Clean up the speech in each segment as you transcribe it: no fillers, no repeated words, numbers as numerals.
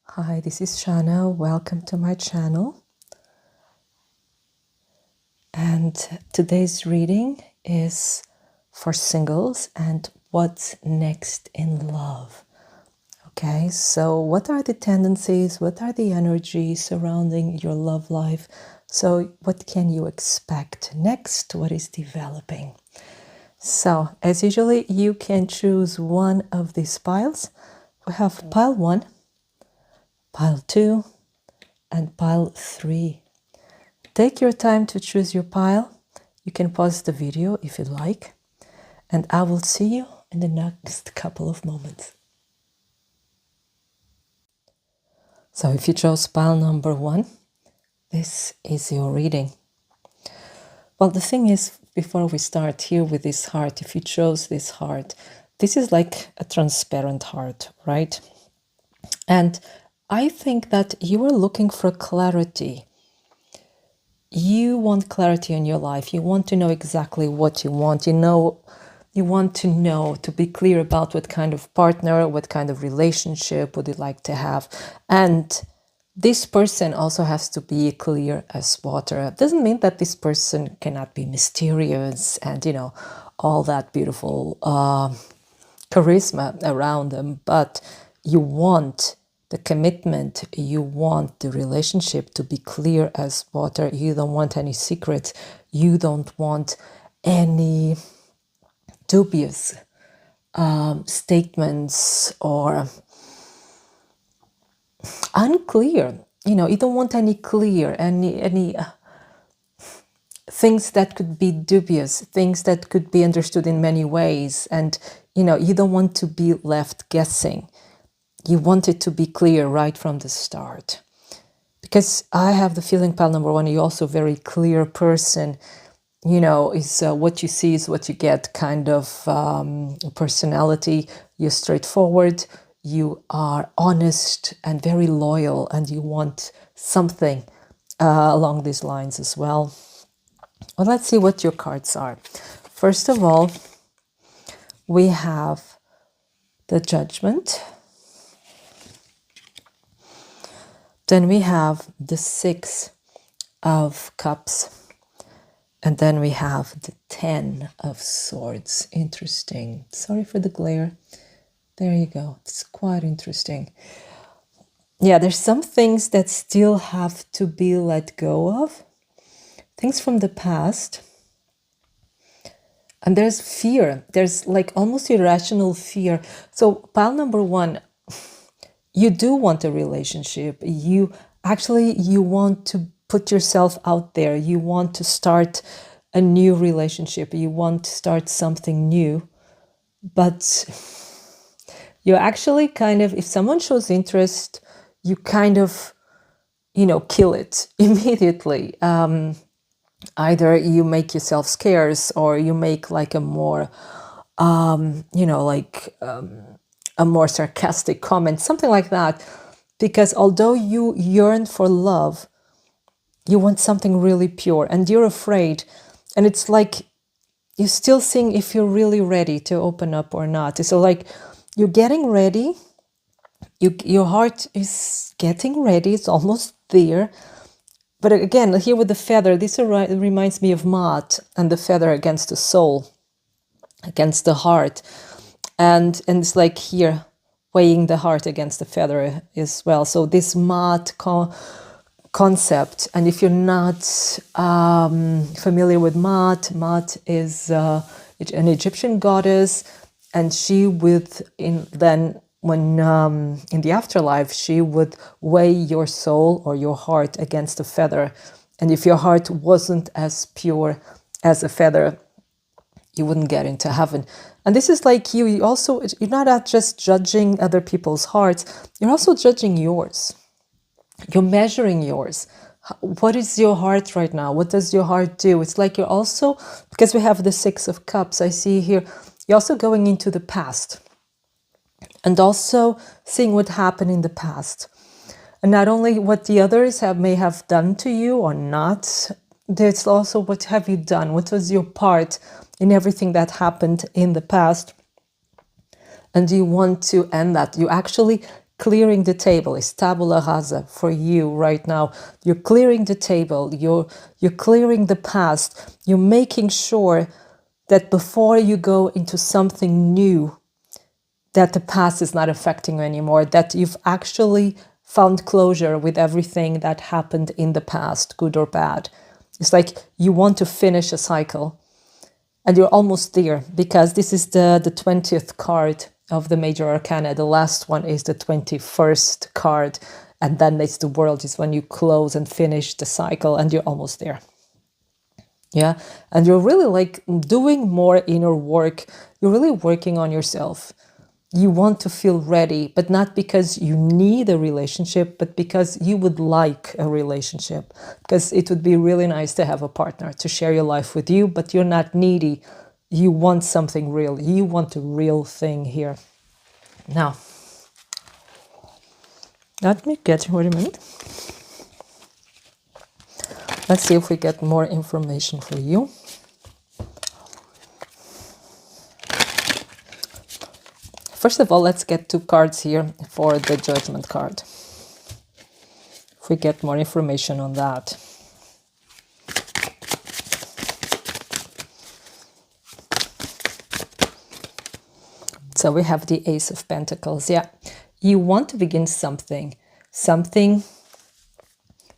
Hi, this is Shannah. Welcome to my channel. And today's reading is for singles and what's next in love. Okay, so what are the tendencies? What are the energies surrounding your love life? So, what can you expect next? What is developing? So, as usually, you can choose one of these piles. We have pile 1, pile 2, and pile 3. Take your time to choose your pile. You can pause the video if you like, and I will see you in the next couple of moments. So if you chose pile number 1, this is your reading. Well, the thing is, before we start here with this heart, if you chose this heart, this is like a transparent heart, right? And I think that you are looking for clarity. You want clarity in your life. You want to know exactly what you want. You want to know, to be clear about what kind of partner, what kind of relationship would you like to have. And this person also has to be clear as water. It doesn't mean that this person cannot be mysterious and, all that beautiful charisma around them, but you want the commitment, you want the relationship to be clear as water. You don't want any secrets. You don't want any dubious statements or unclear. You don't want any clear, any things that could be dubious, things that could be understood in many ways. And, you don't want to be left guessing. You want it to be clear right from the start. Because I have the feeling, pile number 1, you're also a very clear person. Is what you see is what you get kind of personality. You're straightforward, you are honest and very loyal, and you want something along these lines as well. Well, let's see what your cards are. First of all, we have the Judgment. Then we have the 6 of Cups. And then we have the 10 of Swords. Interesting. Sorry for the glare. There you go. It's quite interesting. Yeah, there's some things that still have to be let go of. Things from the past. And there's fear. There's like almost irrational fear. So pile number 1, you do want a relationship. You want to put yourself out there. You want to start a new relationship. You want to start something new. But you actually kind of, if someone shows interest, you kind of, kill it immediately. Either you make yourself scarce or you make like a more, a more sarcastic comment, something like that. Because although you yearn for love, you want something really pure and you're afraid. And it's like you're still seeing if you're really ready to open up or not. So like you're getting ready. Your heart is getting ready. It's almost there. But again, here with the feather, this reminds me of Maat and the feather against the soul, against the heart. And it's like here, weighing the heart against the feather as well. So this Maat concept, and if you're not familiar with Maat, Maat is an Egyptian goddess, and she would, in the afterlife, she would weigh your soul or your heart against a feather. And if your heart wasn't as pure as a feather, you wouldn't get into heaven. And this is like you're not just judging other people's hearts, you're also judging yours. You're measuring yours. What is your heart right now? What does your heart do? It's like you're also, because we have the 6 of Cups, I see here, you're also going into the past and also seeing what happened in the past. And not only what the others may have done to you or not, there's also what have you done? What was your part in everything that happened in the past? And you want to end that. You actually clearing the table. It's tabula rasa for you right now. You're clearing the table. You're clearing the past. You're making sure that before you go into something new, that the past is not affecting you anymore, that you've actually found closure with everything that happened in the past, good or bad. It's like you want to finish a cycle and you're almost there, because this is the 20th card of the major arcana. The last one is the 21st card, and then it's the world, is when you close and finish the cycle, and you're almost there. Yeah, and you're really like doing more inner work. You're really working on yourself. You want to feel ready, but not because you need a relationship, but because you would like a relationship. Because it would be really nice to have a partner to share your life with you, but you're not needy. You want something real. You want a real thing here. Now, let me get, wait a minute. Let's see if we get more information for you. First of all, let's get 2 cards here for the Judgment card. If we get more information on that. So we have the Ace of Pentacles. Yeah, you want to begin something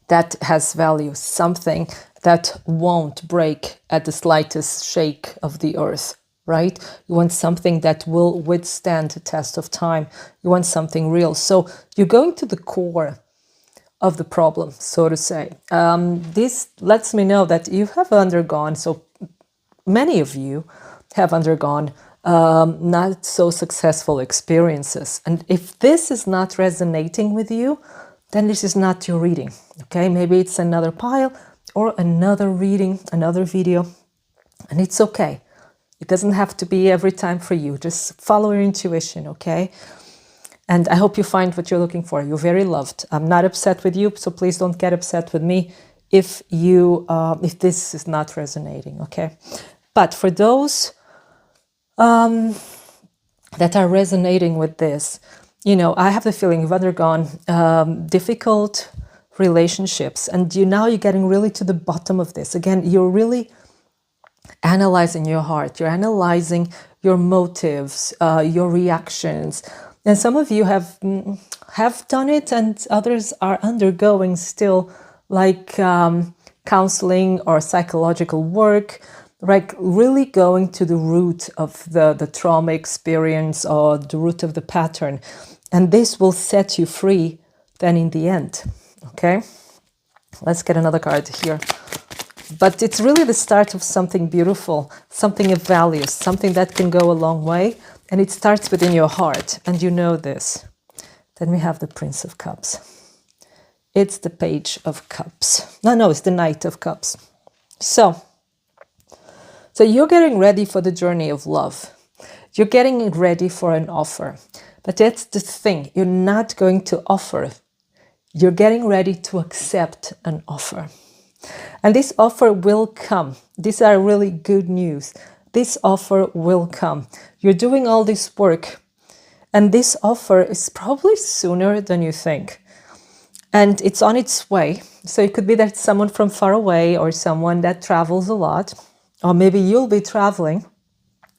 that has value, something that won't break at the slightest shake of the earth. Right? You want something that will withstand the test of time. You want something real. So you're going to the core of the problem, so to say. This lets me know that you have undergone, so many of you have undergone not so successful experiences. And if this is not resonating with you, then this is not your reading. Okay, maybe it's another pile or another reading, another video, and it's okay. It doesn't have to be every time for you. Just follow your intuition, okay? And I hope you find what you're looking for. You're very loved. I'm not upset with you, so please don't get upset with me if this is not resonating, okay? But for those that are resonating with this, you know, I have the feeling you've undergone difficult relationships, and now you're getting really to the bottom of this. Again, you're really analyzing your heart, you're analyzing your motives, your reactions, and some of you have done it, and others are undergoing still, like counseling or psychological work, like really going to the root of the trauma experience or the root of the pattern, and this will set you free then in the end. Okay, let's get another card here. But it's really the start of something beautiful, something of value, something that can go a long way. And it starts within your heart. And you know this. Then we have the Prince of Cups. It's the Page of Cups. No, it's the Knight of Cups. So you're getting ready for the journey of love. You're getting ready for an offer. But that's the thing. You're not going to offer. You're getting ready to accept an offer. And this offer will come. These are really good news. This offer will come. You're doing all this work, and this offer is probably sooner than you think. And it's on its way. So it could be that it's someone from far away, or someone that travels a lot, or maybe you'll be traveling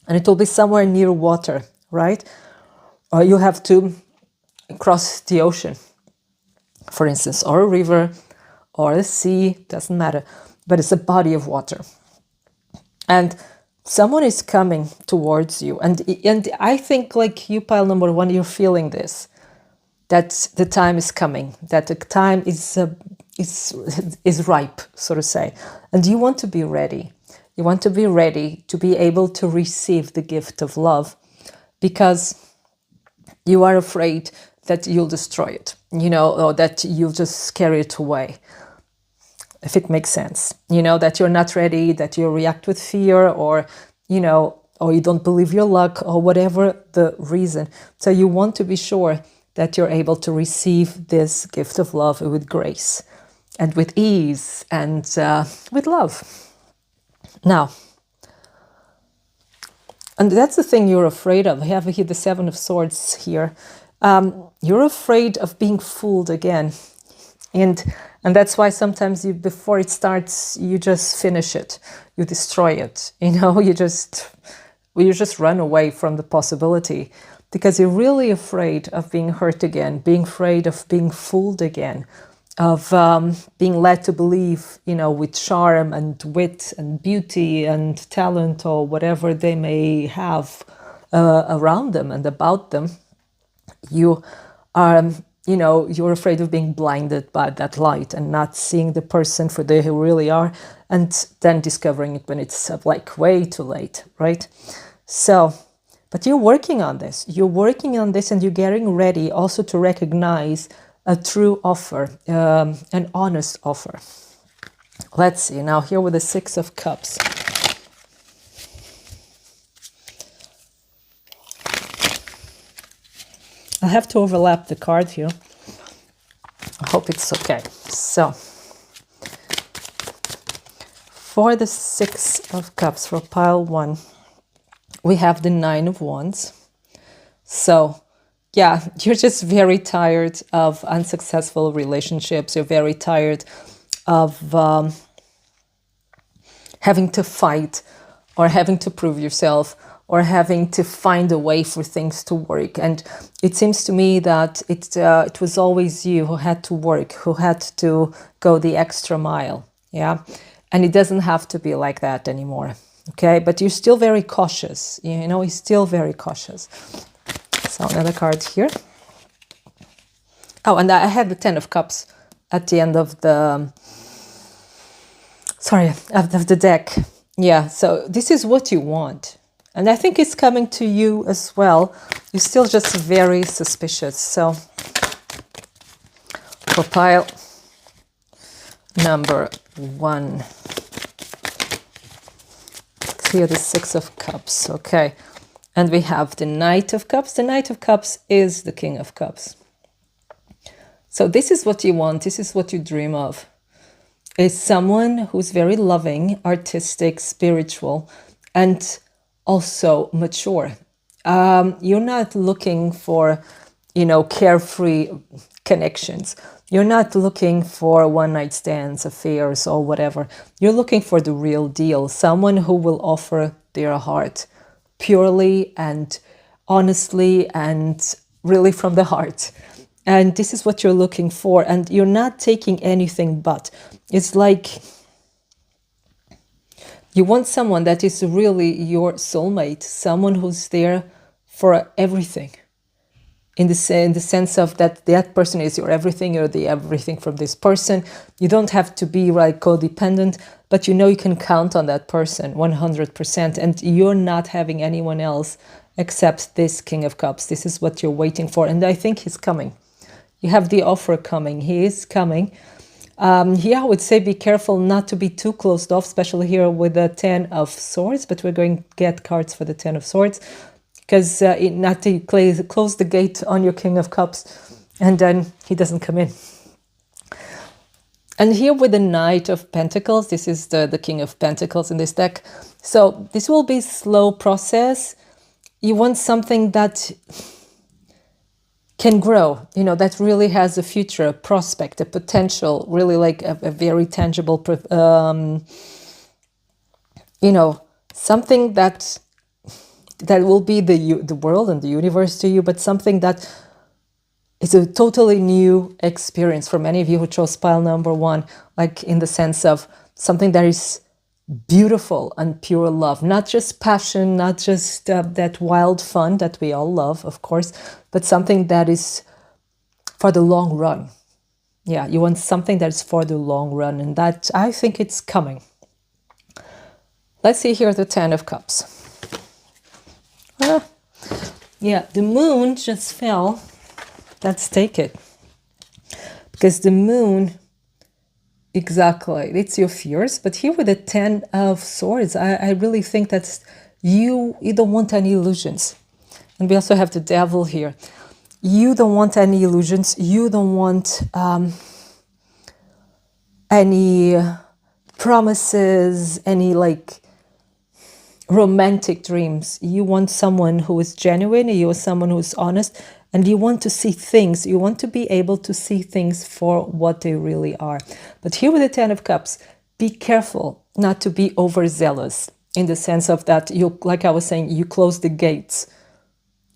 and it will be somewhere near water, right? Or you have to cross the ocean, for instance, or a river, or a sea, doesn't matter, but it's a body of water. And someone is coming towards you. And I think, like you, pile number 1, you're feeling this, that the time is coming, that the time is ripe, so to say. And you want to be ready. You want to be ready to be able to receive the gift of love, because you are afraid that you'll destroy it, you know, or that you'll just carry it away. If it makes sense, you know, that you're not ready, that you react with fear, or, you know, or you don't believe your luck, or whatever the reason. So you want to be sure that you're able to receive this gift of love with grace and with ease and with love. Now, and that's the thing you're afraid of. I have here the 7 of Swords here. You're afraid of being fooled again. And that's why sometimes before it starts, you just finish it, you destroy it, you just run away from the possibility, because you're really afraid of being hurt again, being afraid of being fooled again, of being led to believe, with charm and wit and beauty and talent or whatever they may have around them and about them. You are, you're afraid of being blinded by that light and not seeing the person for they who really are, and then discovering it when it's like way too late, right? So, but you're working on this. You're working on this, and you're getting ready also to recognize a true offer, an honest offer. Let's see now here with the Six of Cups. I'll have to overlap the card here. I hope it's okay. So, for the Six of Cups, for pile 1, we have the Nine of Wands. So, yeah, you're just very tired of unsuccessful relationships. You're very tired of having to fight or having to prove yourself or having to find a way for things to work. And it seems to me that it was always you who had to work, who had to go the extra mile. Yeah. And it doesn't have to be like that anymore. Okay. But you're still very cautious. You're still very cautious. So another card here. Oh, and I had the Ten of Cups at the end of the, of the deck. Yeah. So this is what you want. And I think it's coming to you as well. You're still just very suspicious. So for pile number 1, here the Six of Cups. Okay. And we have the Knight of Cups. The Knight of Cups is the King of Cups. So this is what you want. This is what you dream of. Is someone who's very loving, artistic, spiritual, and also mature. You're not looking for, carefree connections. You're not looking for one-night stands, affairs, or whatever. You're looking for the real deal. Someone who will offer their heart purely and honestly and really from the heart. And this is what you're looking for. And you're not taking anything but. It's like you want someone that is really your soulmate, someone who's there for everything. In the sense of that person is your everything, you're the everything from this person. You don't have to be like codependent, but you can count on that person 100%. And you're not having anyone else except this King of Cups. This is what you're waiting for. And I think he's coming. You have the offer coming. He is coming. Here I would say be careful not to be too closed off, especially here with the Ten of Swords, but we're going to get cards for the Ten of Swords, because not to close the gate on your King of Cups and then he doesn't come in. And here with the Knight of Pentacles, this is the King of Pentacles in this deck. So this will be a slow process. You want something that can grow, that really has a future, a prospect, a potential, really like a very tangible, something that will be the world and the universe to you, but something that is a totally new experience for many of you who chose pile number 1, like in the sense of something that is beautiful and pure love, not just passion, not just that wild fun that we all love, of course, but something that is for the long run. Yeah, you want something that is for the long run, and that I think it's coming. Let's see here the Ten of Cups. Yeah, the moon just fell. Let's take it. Because the moon, exactly, it's your fears. But here with the Ten of Swords, I really think that you don't want any illusions. And we also have the Devil here. You don't want any illusions. You don't want any promises, any like romantic dreams. You want someone who is genuine. You want someone who is honest. And you want to see things, you want to be able to see things for what they really are. But here with the Ten of Cups, be careful not to be overzealous, in the sense of that you, like I was saying, you close the gates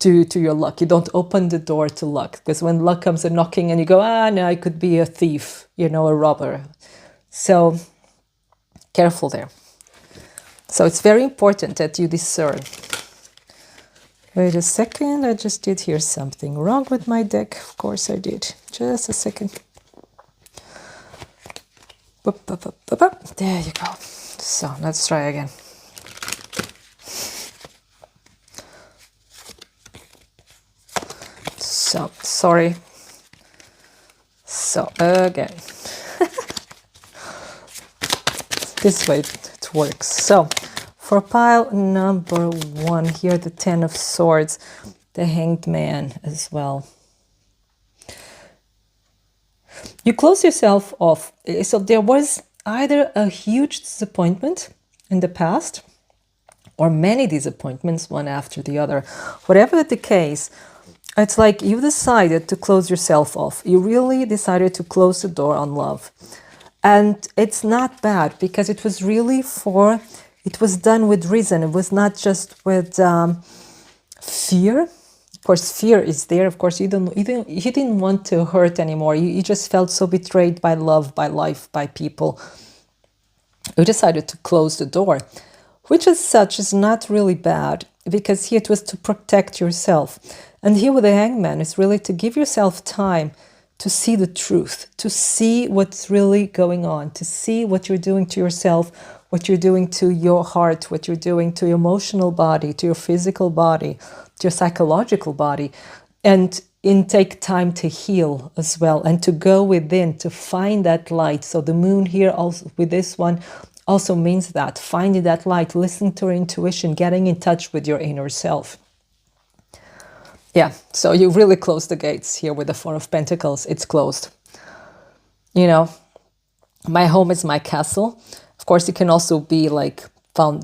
to your luck. You don't open the door to luck, because when luck comes a knocking and you go, no, I could be a thief, a robber. So careful there. So it's very important that you discern. Wait a second, I just did hear something wrong with my deck. Of course I did. Just a second. There you go. So let's try again. So, sorry. So, again. This way it works. So, for pile number 1, here the Ten of Swords, the Hanged Man as well. You close yourself off. So there was either a huge disappointment in the past, or many disappointments, one after the other. Whatever the case, it's like you decided to close yourself off. You really decided to close the door on love. And it's not bad, because it was really it was done with reason. It was not just with fear. Of course, fear is there. Of course, you didn't want to hurt anymore. You just felt so betrayed by love, by life, by people. You decided to close the door, which as such is not really bad, because here it was to protect yourself. And here with the Hangman is really to give yourself time to see the truth, to see what's really going on, to see what you're doing to yourself, what you're doing to your heart, what you're doing to your emotional body, to your physical body, to your psychological body, and take time to heal as well, and to go within, to find that light. So the moon here also with this one also means that, finding that light, listening to your intuition, getting in touch with your inner self. Yeah, so you really close the gates here with the Four of Pentacles. It's closed. My home is my castle. Of course, it can also be like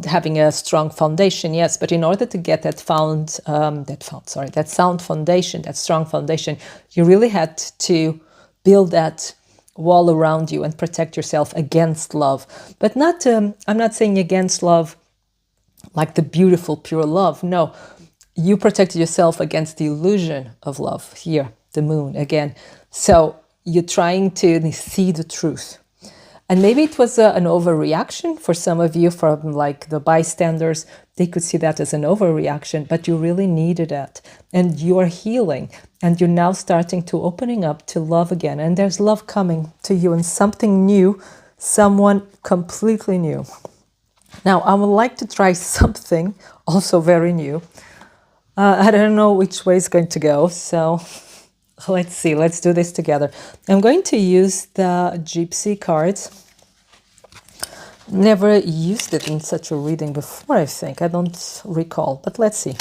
having a strong foundation, yes. But in order to get that sound foundation, that strong foundation, you really had to build that wall around you and protect yourself against love. But not, I'm not saying against love like the beautiful, pure love. No. You protected yourself against the illusion of love. Here, the moon again. So you're trying to see the truth. And maybe it was an overreaction for some of you, from like the bystanders. They could see that as an overreaction, but you really needed it. And you're healing. And you're now starting to opening up to love again. And there's love coming to you, and something new, someone completely new. Now, I would like to try something also very new. I don't know which way it's going to go, so let's see. Let's do this together. I'm going to use the Gypsy cards. Never used it in such a reading before, I think. I don't recall, but let's see.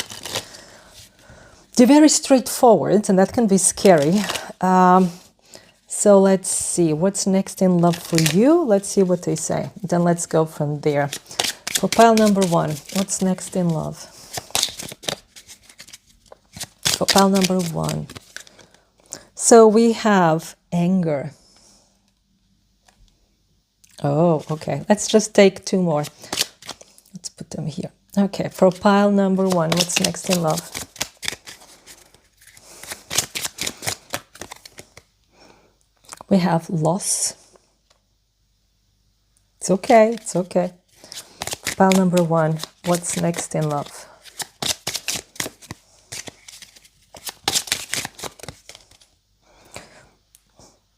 They're very straightforward, and that can be scary. So let's see. What's next in love for you? Let's see what they say. Then let's go from there. For pile number 1, what's next in love? For pile number 1. So we have anger. Oh, okay. Let's just take 2 more. Let's put them here. Okay, for pile number 1, what's next in love? We have loss. It's okay, it's okay. Pile number 1, what's next in love?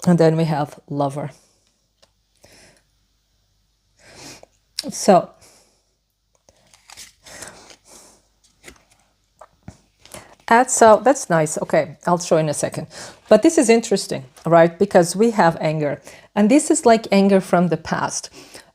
And then we have lover. So that's nice. Okay, I'll show in a second. But this is interesting, right? Because we have anger. And this is like anger from the past.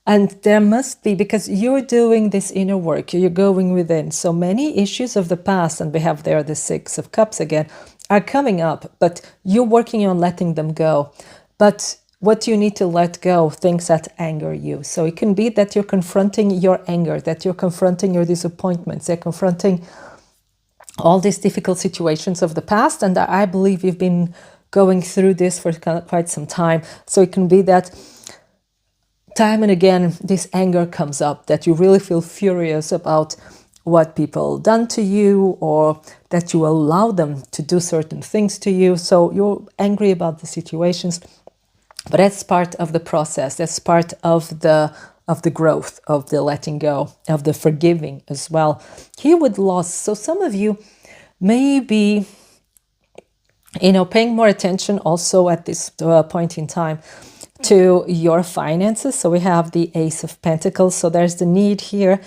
And there must be, because you're doing this inner work, you're going within. So many issues of the past, and we have there the Six of Cups again, are coming up, but you're working on letting them go. But what you need to let go, things that anger you. So it can be that you're confronting your anger, that you're confronting your disappointments, you're confronting all these difficult situations of the past, and I believe you've been going through this for quite some time. So it can be that time and again this anger comes up, that you really feel furious about what people done to you, or that you allow them to do certain things to you. So you're angry about the situations, but that's part of the process. That's part of the growth, of the letting go, of the forgiving as well. Here with loss, so some of you may be, paying more attention also at this point in time to your finances. So we have the Ace of Pentacles. So there's the need here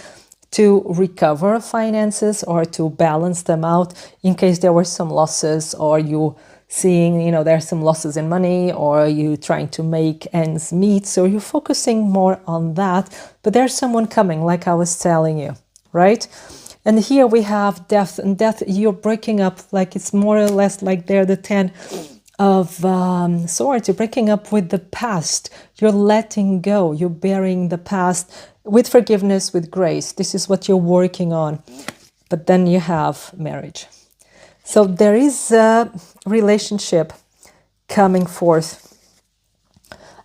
to recover finances or to balance them out in case there were some losses, or you seeing, there's some losses in money, or you trying to make ends meet. So you're focusing more on that, but there's someone coming, like I was telling you, right? And here we have death, and death, you're breaking up, like it's more or less like there, the 10 of swords. You're breaking up with the past. You're letting go. You're burying the past with forgiveness, with grace. This is what you're working on. But then you have marriage. So there is a relationship coming forth.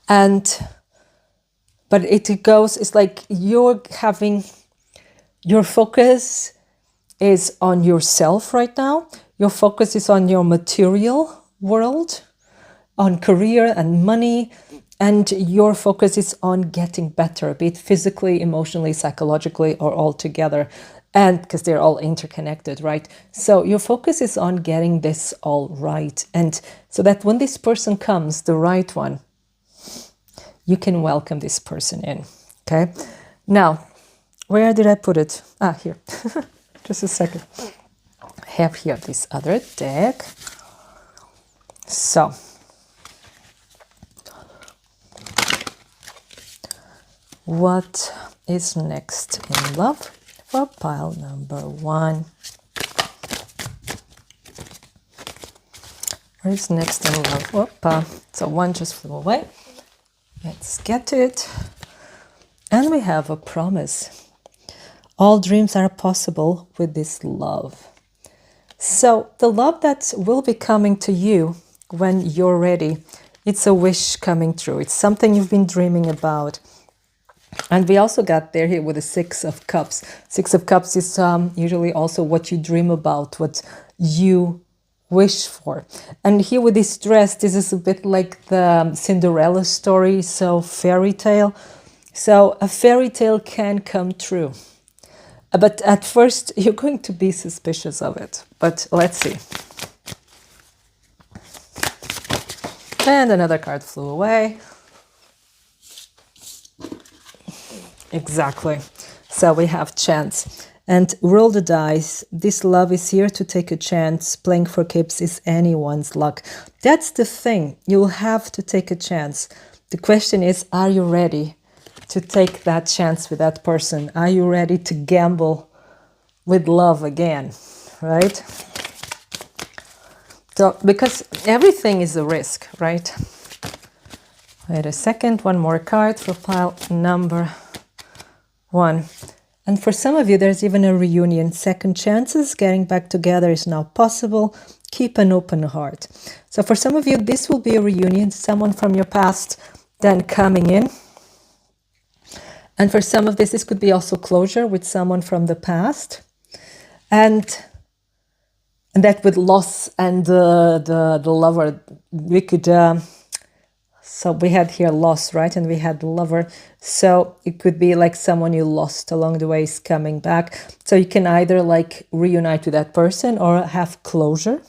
But it's like your focus is on yourself right now. Your focus is on your material world, on career and money, and your focus is on getting better, be it physically, emotionally, psychologically, or all together. And because they're all interconnected, right? So your focus is on getting this all right. And so that when this person comes, the right one, you can welcome this person in, okay? Now, where did I put it? Here. Just a second. I have here this other deck. So, what is next in love for pile number 1? What is next in love? Whoopa. So one just flew away. Let's get to it. And we have a promise. All dreams are possible with this love. So the love that will be coming to you when you're ready, it's a wish coming true. It's something you've been dreaming about. And we also got there here with the 6 of Cups. 6 of Cups is usually also what you dream about, what you wish for. And here with this dress, this is a bit like the Cinderella story, so fairy tale. So a fairy tale can come true. But at first, you're going to be suspicious of it. But let's see. And another card flew away. Exactly. So we have chance. And roll the dice. This love is here to take a chance. Playing for keeps is anyone's luck. That's the thing. You'll have to take a chance. The question is, are you ready to take that chance with that person? Are you ready to gamble with love again? Right? So, because everything is a risk, right? Wait a second. One more card for pile number 1. And for some of you, there's even a reunion. Second chances, getting back together is now possible. Keep an open heart. So for some of you, this will be a reunion. Someone from your past then coming in. And for some of this could be also closure with someone from the past. And that with loss and the lover, we could... So we had here loss, right? And we had the lover. So it could be like someone you lost along the way is coming back. So you can either like reunite with that person or have closure.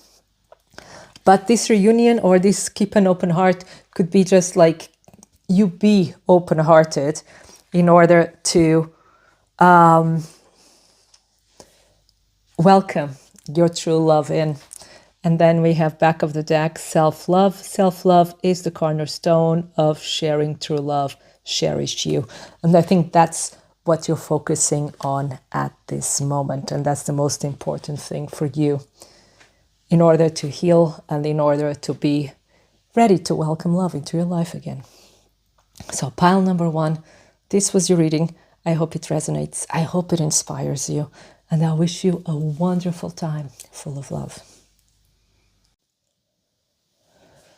But this reunion or this keep an open heart could be just like you be open-hearted in order to welcome your true love in. And then we have back of the deck, self-love. Self-love is the cornerstone of sharing true love, cherish you. And I think that's what you're focusing on at this moment. And that's the most important thing for you in order to heal and in order to be ready to welcome love into your life again. So pile number 1, this was your reading. I hope it resonates. I hope it inspires you. And I wish you a wonderful time full of love.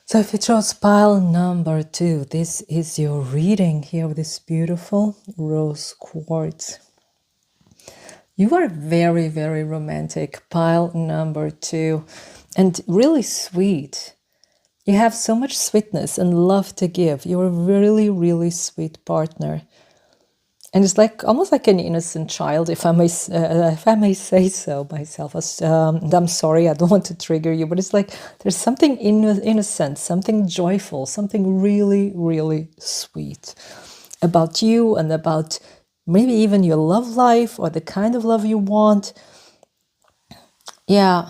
So if you chose pile number 2, this is your reading here with this beautiful rose quartz. You are very, very romantic, pile number 2, and really sweet. You have so much sweetness and love to give. You're a really, really sweet partner. And it's like almost like an innocent child, if I may say so myself. I'm sorry, I don't want to trigger you, but it's like there's something innocent, something joyful, something really, really sweet about you and about maybe even your love life or the kind of love you want. Yeah,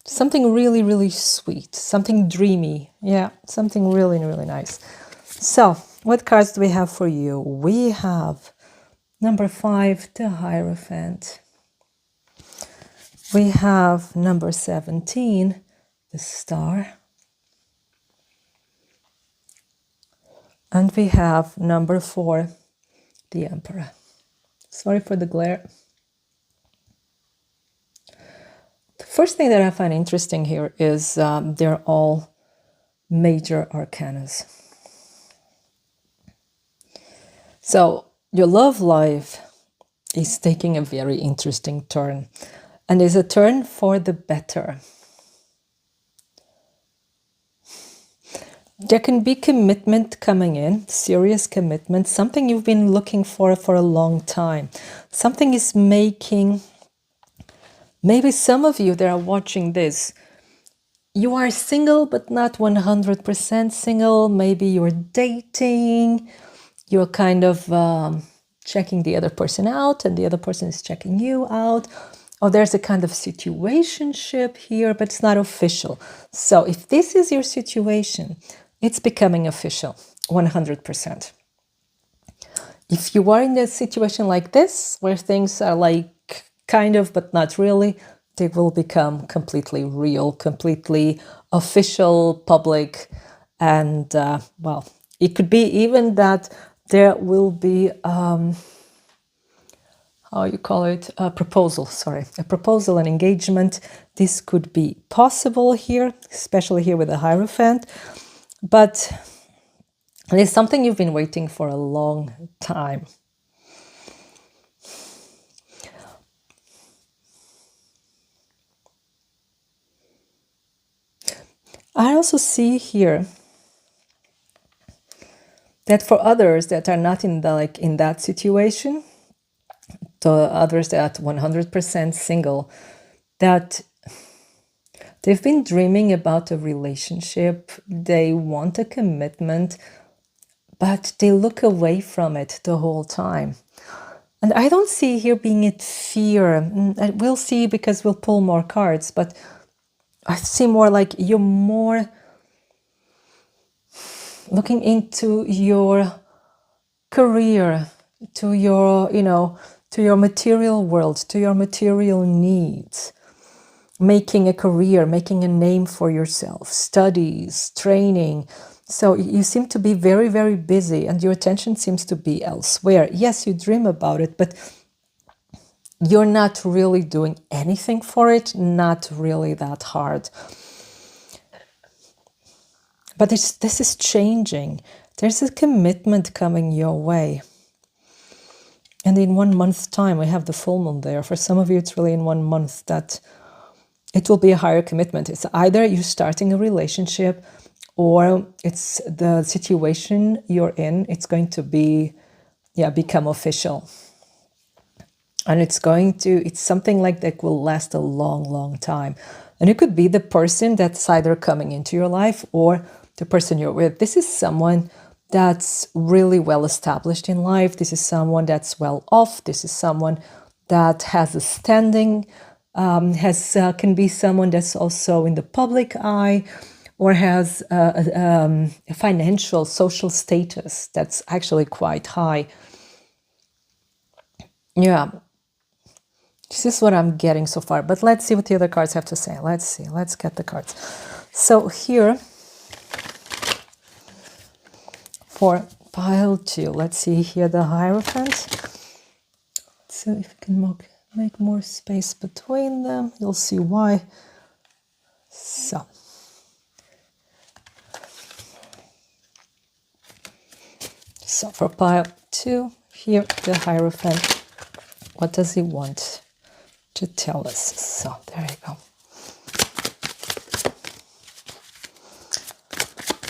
something really, really sweet, something dreamy. Yeah, something really, really nice. So, what cards do we have for you? We have number 5, the Hierophant. We have number 17, the Star. And we have number 4, the Emperor. Sorry for the glare. The first thing that I find interesting here is they're all major arcanas. So your love life is taking a very interesting turn, and is a turn for the better. There can be commitment coming in, serious commitment, something you've been looking for a long time. Something is making, maybe some of you that are watching this, you are single but not 100% single. Maybe you're dating, you're kind of checking the other person out and the other person is checking you out. Or there's a kind of situationship here, but it's not official. So if this is your situation, it's becoming official, 100%. If you are in a situation like this, where things are like kind of, but not really, they will become completely real, completely official, public. And, well, it could be even that there will be, how you call it, a proposal, a proposal, an engagement. This could be possible here, especially here with the Hierophant. But it's something you've been waiting for a long time. I also see here that for others that are not in that situation, to others that are 100% single, that they've been dreaming about a relationship, they want a commitment, but they look away from it the whole time. And I don't see here being it fear. We'll see because we'll pull more cards, but I see more like you're more looking into your career, to your, to your material world, to your material needs, making a career, making a name for yourself, studies, training. So you seem to be very, very busy and your attention seems to be elsewhere. Yes, you dream about it, but you're not really doing anything for it, not really that hard. But this is changing. There's a commitment coming your way. And in 1 month's time, we have the full moon there. For some of you, it's really in 1 month that it will be a higher commitment. It's either you're starting a relationship or it's the situation you're in. It's going to be, become official. And it's something like that will last a long, long time. And it could be the person that's either coming into your life or the person you're with. This is someone that's really well established in life. This is someone that's well off. This is someone that has a standing, can be someone that's also in the public eye, or has a financial, social status that's actually quite high. Yeah, this is what I'm getting so far. But let's see what the other cards have to say. Let's see. Let's get the cards. So here, for pile 2, let's see here the Hierophant. So if you can make more space between them. You'll see why. So. So for pile 2, here the Hierophant, what does he want to tell us? So there you go.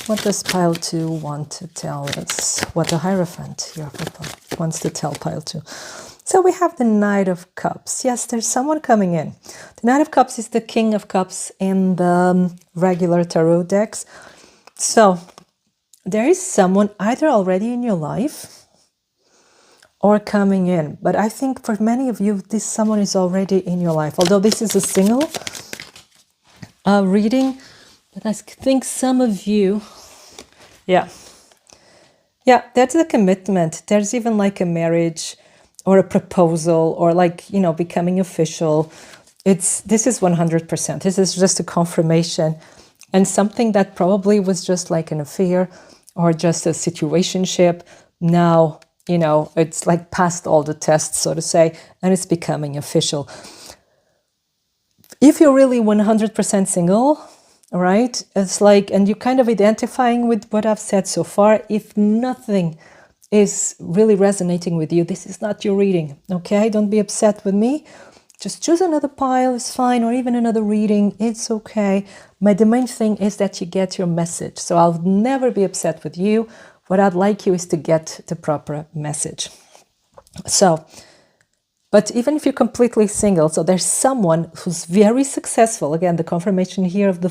What does pile 2 want to tell us? What the Hierophant here wants to tell pile 2. So we have the Knight of Cups. Yes, there's someone coming in. The Knight of Cups is the King of Cups in the regular tarot decks. So there is someone either already in your life or coming in. But I think for many of you, this someone is already in your life. Although this is a single reading, but I think some of you, yeah, that's a commitment. There's even like a marriage or a proposal or like, you know, becoming official. This is 100%. This is just a confirmation and something that probably was just like an affair or just a situationship. Now, you know, it's like past all the tests, so to say, and it's becoming official. If you're really 100% single, right, it's like, and you're kind of identifying with what I've said so far, if nothing is really resonating with you, this is not your reading, okay? Don't be upset with me. Just choose another pile, it's fine, or even another reading, it's okay. The main thing is that you get your message. So I'll never be upset with you. What I'd like you is to get the proper message. So, but even if you're completely single, so there's someone who's very successful. Again, the confirmation here of the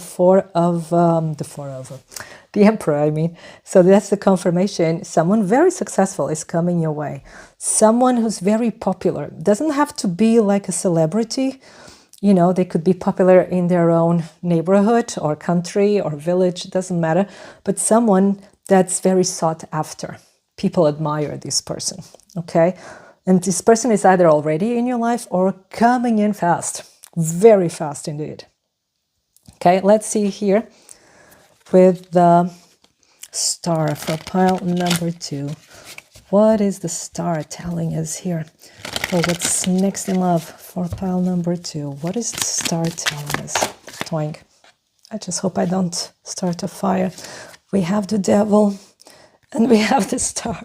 the Emperor, I mean. So that's the confirmation. Someone very successful is coming your way. Someone who's very popular. Doesn't have to be like a celebrity. You know, they could be popular in their own neighborhood or country or village, doesn't matter. But someone that's very sought after. People admire this person, okay? And this person is either already in your life or coming in fast, very fast indeed. Okay, let's see here with the Star for pile number 2. What is the Star telling us here? Or what's next in love for pile number 2? What is the Star telling us? Twang. I just hope I don't start a fire. We have the Devil and we have the Star.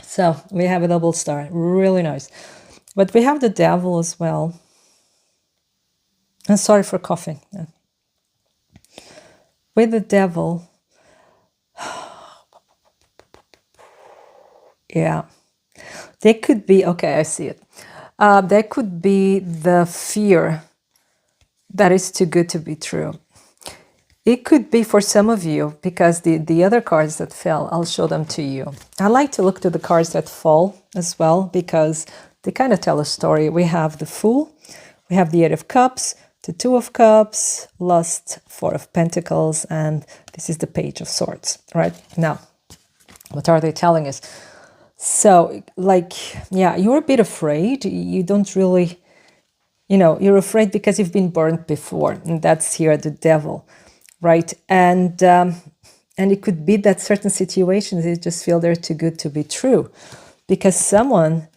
So we have a double star, really nice. But we have the Devil as well. And sorry for coughing. With the Devil, yeah, there could be, okay, I see it. There could be the fear that is too good to be true. It could be for some of you, because the other cards that fell, I'll show them to you. I like to look to the cards that fall as well, because they kind of tell a story. We have the Fool, we have the 8 of Cups, the 2 of Cups, Lust, 4 of Pentacles, and this is the Page of Swords, right? Now, what are they telling us? So, like, yeah, you're a bit afraid. You don't really, you know, you're afraid because you've been burnt before, and that's here the Devil. Right, and it could be that certain situations you just feel they're too good to be true, because someone,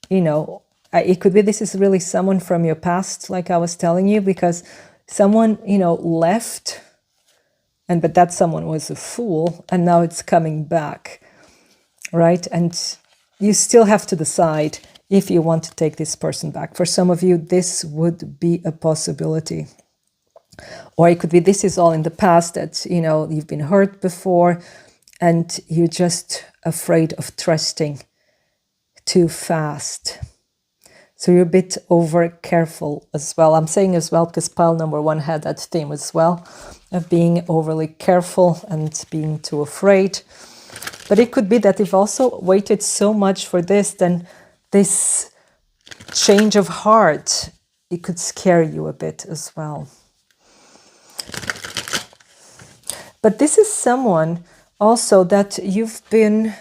you know, it could be this is really someone from your past, like I was telling you, because someone, you know, left, but that someone was a fool, and now it's coming back, right? And you still have to decide if you want to take this person back. For some of you, this would be a possibility. Or it could be this is all in the past, that, you know, you've been hurt before and you're just afraid of trusting too fast. So you're a bit over careful as well. I'm saying as well because pile number 1 had that theme as well, of being overly careful and being too afraid. But it could be that you've also waited so much for this, then this change of heart, it could scare you a bit as well. But this is someone also that you've been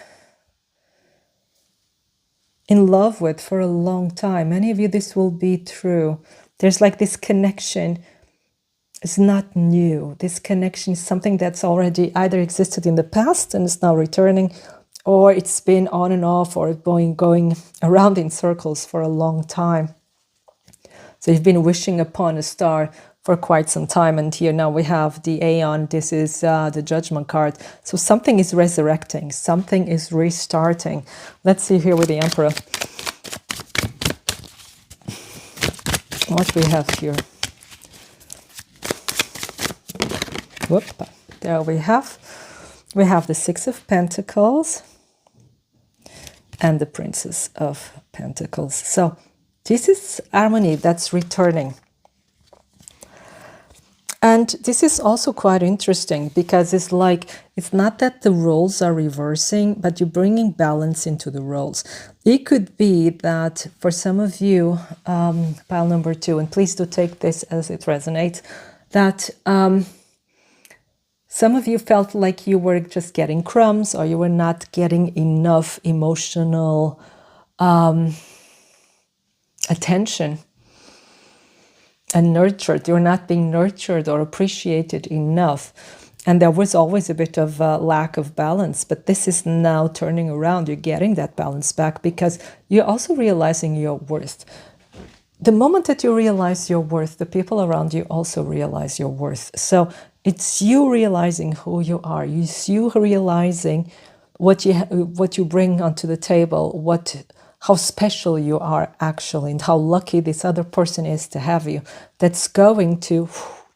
in love with for a long time. Many of you, this will be true. There's like this connection is not new. This connection is something that's already either existed in the past and is now returning, or it's been on and off, or going around in circles for a long time. So you've been wishing upon a star for quite some time, and here now we have the Aeon. This is the Judgment card. So something is resurrecting, something is restarting. Let's see here with the Emperor what we have here. Whoop, there we have the Six of Pentacles and the Princess of Pentacles. So this is harmony that's returning. And this is also quite interesting because it's like, it's not that the roles are reversing, but you're bringing balance into the roles. It could be that for some of you, pile number 2, and please do take this as it resonates, that some of you felt like you were just getting crumbs, or you were not getting enough emotional attention and nurtured. You're not being nurtured or appreciated enough. And there was always a bit of lack of balance, but this is now turning around. You're getting that balance back because you're also realizing your worth. The moment that you realize your worth, the people around you also realize your worth. So it's you realizing who you are. It's you realizing what you bring onto the table, how special you are actually, and how lucky this other person is to have you. That's going to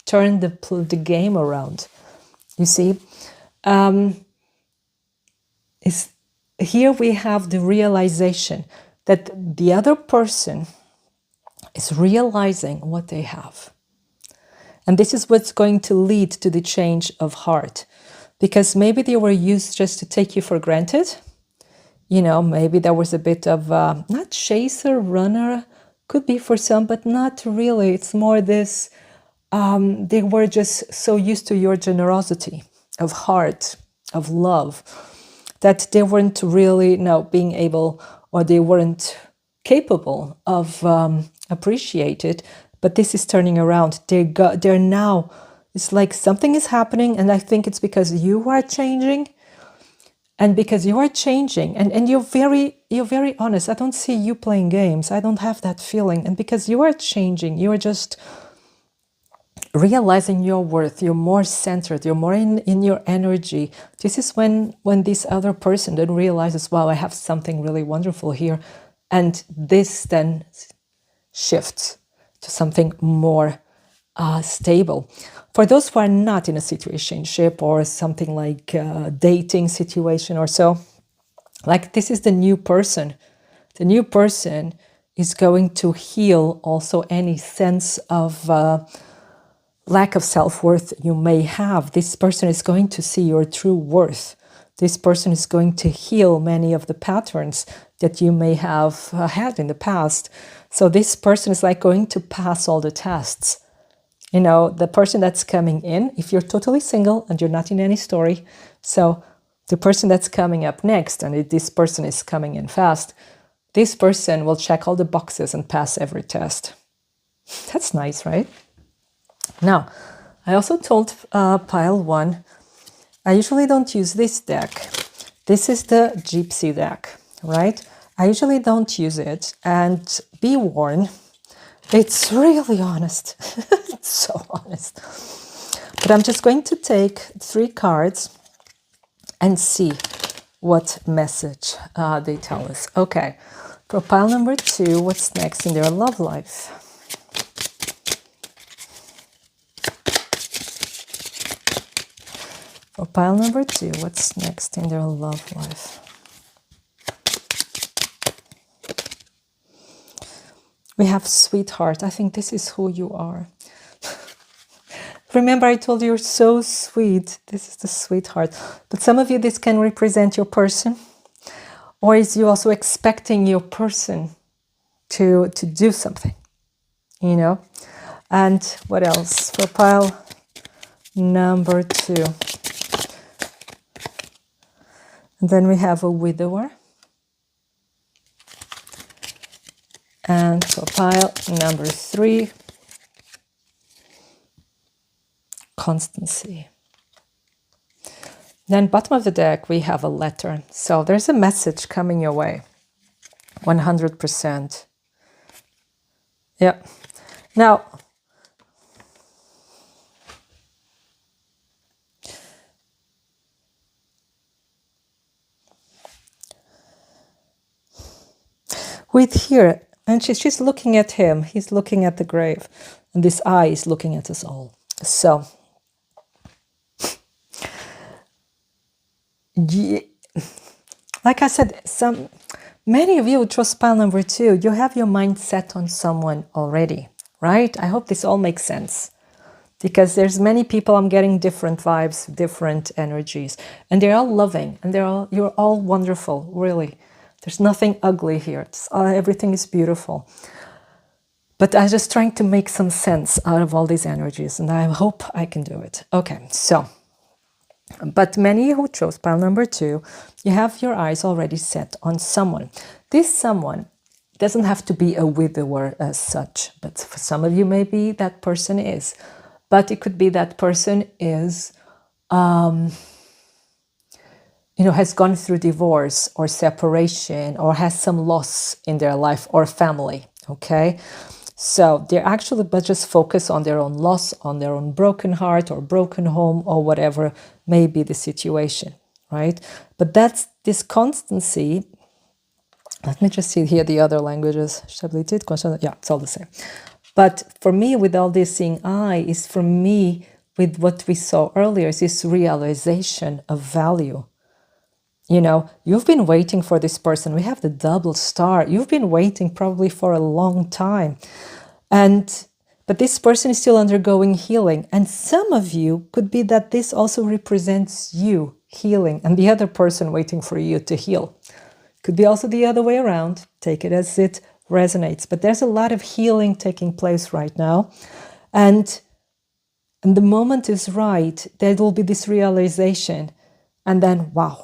turn the game around. You see, here we have the realization that the other person is realizing what they have. And this is what's going to lead to the change of heart. Because maybe they were used just to take you for granted. You know, maybe there was a bit of, not chaser, runner, could be for some, but not really. It's more this, they were just so used to your generosity of heart, of love, that they weren't really being able, or they weren't capable of appreciate it. But this is turning around. They're now, it's like something is happening, and I think it's because you are changing. And because you are changing, and you're very honest. I don't see you playing games. I don't have that feeling. And because you are changing, you are just realizing your worth. You're more centered. You're more in your energy. This is when this other person then realizes, wow, I have something really wonderful here. And this then shifts to something more stable. For those who are not in a situationship or something like a dating situation or so, like this is the new person. The new person is going to heal also any sense of lack of self-worth you may have. This person is going to see your true worth. This person is going to heal many of the patterns that you may have had in the past. So this person is like going to pass all the tests. You know, the person that's coming in, if you're totally single and you're not in any story, so the person that's coming up next, and this person is coming in fast, this person will check all the boxes and pass every test. That's nice, right? Now, I also told pile 1, I usually don't use this deck. This is the Gypsy deck, right? I usually don't use it, and be warned, it's really honest. It's so honest. But I'm just going to take 3 cards and see what message they tell us. Okay, for pile number 2, what's next in their love life? For pile number 2, what's next in their love life? We have sweetheart. I think this is who you are. Remember, I told you you're so sweet. This is the sweetheart. But some of you, this can represent your person. Or is you also expecting your person to do something, you know? And what else? For pile number 2. And then we have a widower. And for pile number 3, constancy. Then bottom of the deck, we have a letter. So there's a message coming your way. 100%. Yeah. Now, with here, and she's looking at him. He's looking at the grave. And this eye is looking at us all. So, like I said, many of you who chose pile number 2, you have your mind set on someone already, right? I hope this all makes sense. Because there's many people, I'm getting different vibes, different energies. And they're all loving. And you're all wonderful, really. There's nothing ugly here. Everything is beautiful. But I'm just trying to make some sense out of all these energies. And I hope I can do it. Okay, so. But many who chose pile number 2, you have your eyes already set on someone. This someone doesn't have to be a widower as such. But for some of you, maybe that person is. But it could be that person is, has gone through divorce or separation or has some loss in their life or family, okay? So they're actually but just focus on their own loss, on their own broken heart or broken home or whatever may be the situation, right? But that's this constancy. Let me just see here the other languages. Yeah, it's all the same. But for me, with all this seeing eye, is for me, with what we saw earlier, is this realization of value. You've been waiting for this person. We have the double star. You've been waiting probably for a long time. But this person is still undergoing healing. And some of you could be that this also represents you healing and the other person waiting for you to heal. Could be also the other way around. Take it as it resonates. But there's a lot of healing taking place right now. And the moment is right, there will be this realization. And then, wow,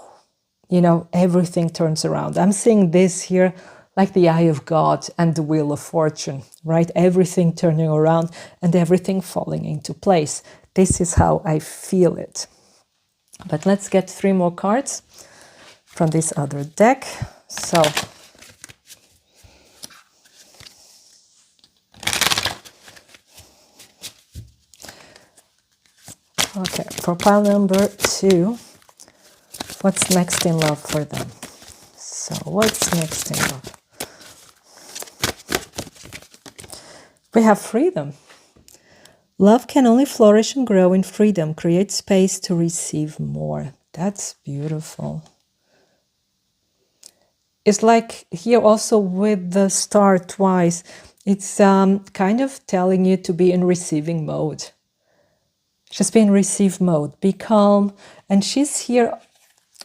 everything turns around. I'm seeing this here like the eye of God and the wheel of fortune, right? Everything turning around and everything falling into place. This is how I feel it. But let's get 3 more cards from this other deck. So, okay, for pile number 2, what's next in love for them? So, what's next in love? We have freedom. Love can only flourish and grow in freedom. Create space to receive more. That's beautiful. It's like here also with the star twice. It's kind of telling you to be in receiving mode. Just be in receive mode. Be calm. And she's here,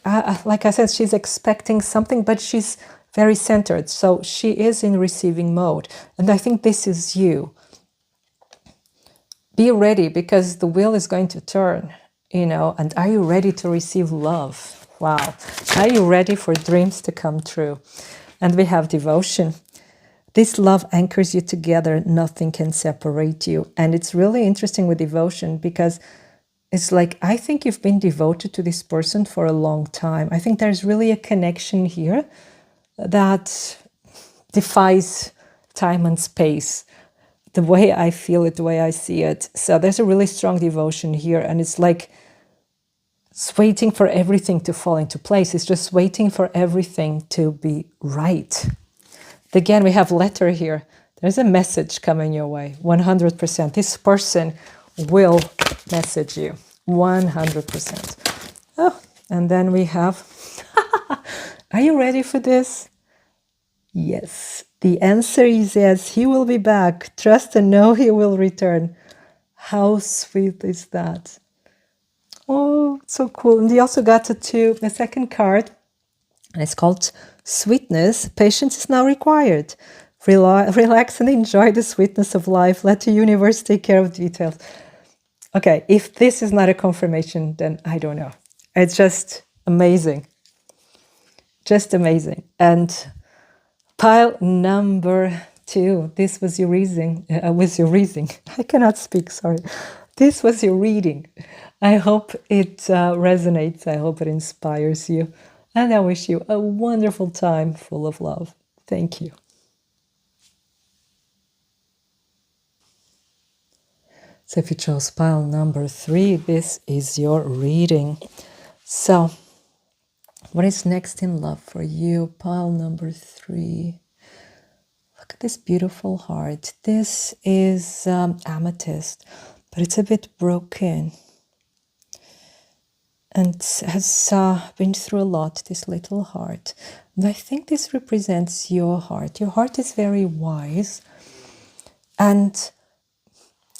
like I said, she's expecting something, but she's very centered. So she is in receiving mode. And I think this is you. Be ready because the wheel is going to turn, and are you ready to receive love? Wow. Are you ready for dreams to come true? And we have devotion. This love anchors you together. Nothing can separate you. And it's really interesting with devotion because it's like, I think you've been devoted to this person for a long time. I think there's really a connection here that defies time and space. The way I feel it, the way I see it. So there's a really strong devotion here. And it's like, it's waiting for everything to fall into place. It's just waiting for everything to be right. Again, we have letter here. There's a message coming your way. 100%. This person will message you. 100%. Oh, and then we have, are you ready for this? Yes. The answer is yes, he will be back. Trust and know he will return. How sweet is that? Oh, so cool. And he also got the second card, and it's called Sweetness. Patience is now required. Relax and enjoy the sweetness of life. Let the universe take care of details. Okay, if this is not a confirmation, then I don't know. It's just amazing. Just amazing. And pile number 2. This was your reading. I cannot speak, sorry. this was your reading. I hope it resonates. I hope it inspires you. And I wish you a wonderful time full of love. Thank you. So if you chose pile number 3, this is your reading. So what is next in love for you? Pile number 3. Look at this beautiful heart. This is amethyst, but it's a bit broken and has been through a lot, this little heart. And I think this represents your heart. Your heart is very wise and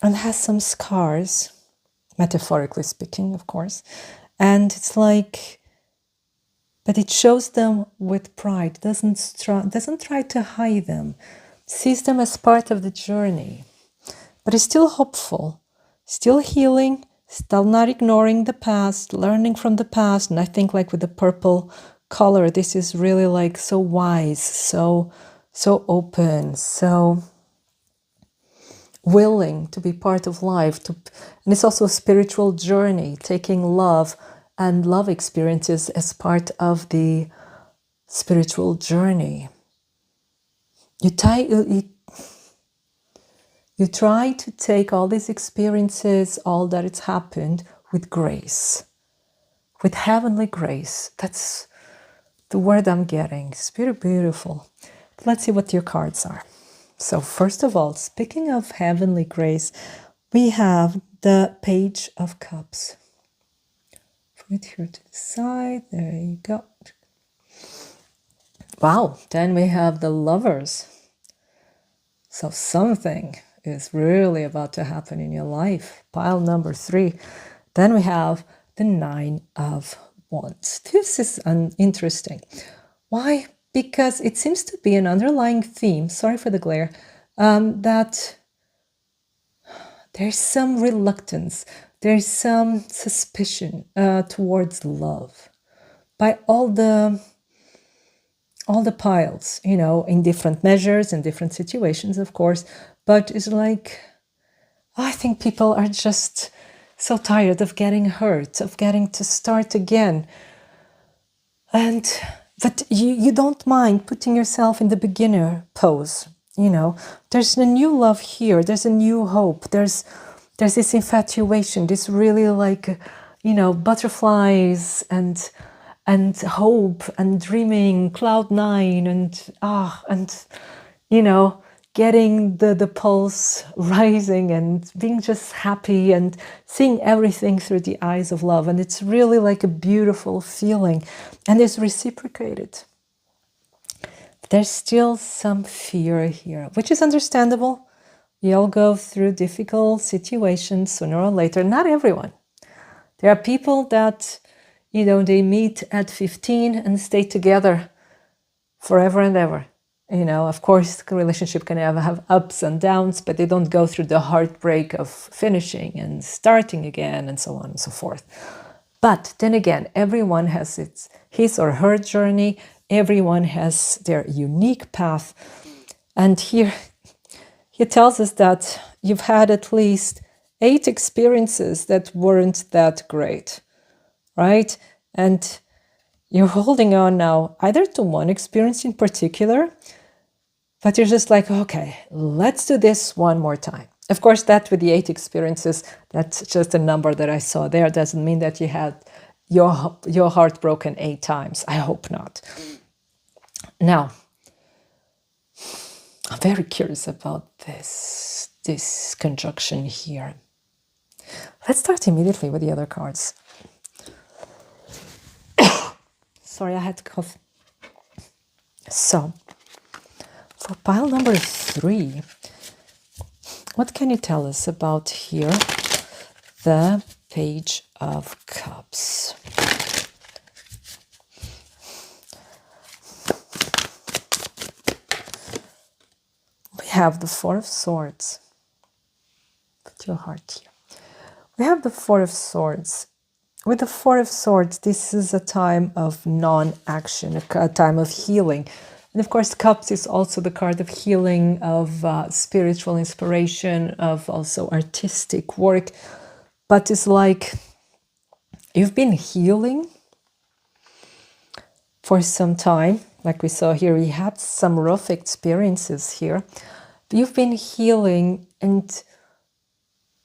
has some scars, metaphorically speaking, of course. And it's like, but it shows them with pride, doesn't try to hide them, sees them as part of the journey, but is still hopeful, still healing, still not ignoring the past, learning from the past. And I think like with the purple color, this is really like so wise, so open, so willing to be part of life. And it's also a spiritual journey, taking love and love experiences as part of the spiritual journey. You try to take all these experiences, all that it's happened, with grace, with heavenly grace. That's the word I'm getting. It's beautiful. Let's see what your cards are. So first of all, speaking of heavenly grace, we have the Page of Cups. Put it here to the side. There you go. Wow. Then we have the Lovers. So something is really about to happen in your life. Pile number 3. Then we have the 9 of Wands. This is interesting. Why? Because it seems to be an underlying theme, sorry for the glare, that there's some reluctance, there's some suspicion towards love by all the piles, in different measures, in different situations, of course. But it's like, I think people are just so tired of getting hurt, of getting to start again. But you don't mind putting yourself in the beginner pose, There's a new love here. There's a new hope. There's this infatuation, this really like, butterflies and hope and dreaming, cloud 9 and getting the pulse rising and being just happy and seeing everything through the eyes of love. And it's really like a beautiful feeling, and it's reciprocated. There's still some fear here, which is understandable. We all go through difficult situations sooner or later. Not everyone. There are people that, they meet at 15 and stay together forever and ever. Of course, the relationship can have ups and downs, but they don't go through the heartbreak of finishing and starting again and so on and so forth. But then again, everyone has his or her journey. Everyone has their unique path. And here he tells us that you've had at least 8 experiences that weren't that great, right? And you're holding on now either to one experience in particular, but you're just like, okay, let's do this one more time. Of course, that with the 8 experiences, that's just a number that I saw there. Doesn't mean that you had your heart broken 8 times. I hope not. Now, I'm very curious about this conjunction here. Let's start immediately with the other cards. Sorry, I had to cough. So, for pile number 3, what can you tell us about here? The Page of Cups. We have the 4 of Swords. Put your heart here. We have the 4 of Swords. With the 4 of Swords, this is a time of non-action, a time of healing. And of course, Cups is also the card of healing, of spiritual inspiration, of also artistic work. but it's like you've been healing for some time. Like we saw here, we had some rough experiences here. But you've been healing,